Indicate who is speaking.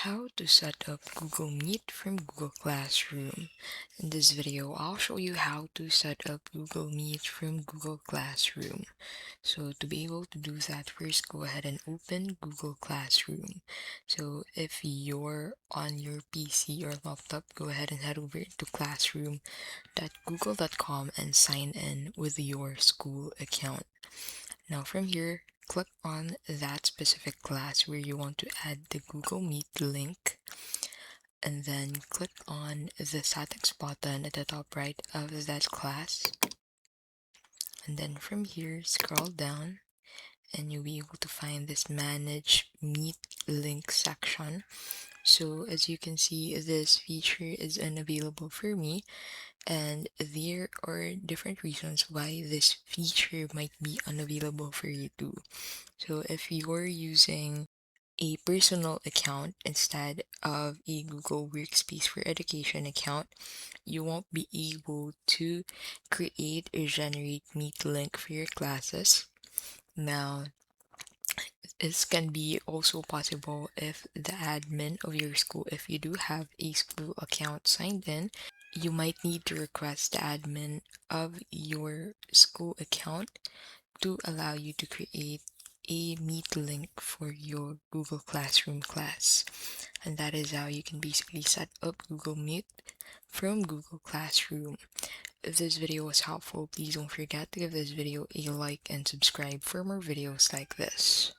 Speaker 1: How to set up Google Meet from Google Classroom. In this video, I'll show you how to set up Google Meet from Google Classroom. So to be able to do that, first go ahead and open Google Classroom. So if you're on your PC or laptop, go ahead and head over to classroom.google.com and sign in with your school account. Now from here, click on that specific class where you want to add the Google Meet link, and then click on the settings button at the top right of that class. And then from here, scroll down and you'll be able to find this Manage Meet Link section. So as you can see, this feature is unavailable for me, and there are different reasons why this feature might be unavailable for you too. So if you're using a personal account instead of a Google Workspace for Education account, you won't be able to create or generate Meet link for your classes. Now, this can be also possible if the admin of your school, if you do have a school account signed in, you might need to request the admin of your school account to allow you to create a Meet link for your Google Classroom class. And that is how you can basically set up Google Meet from Google Classroom. If this video was helpful, please don't forget to give this video a like and subscribe for more videos like this.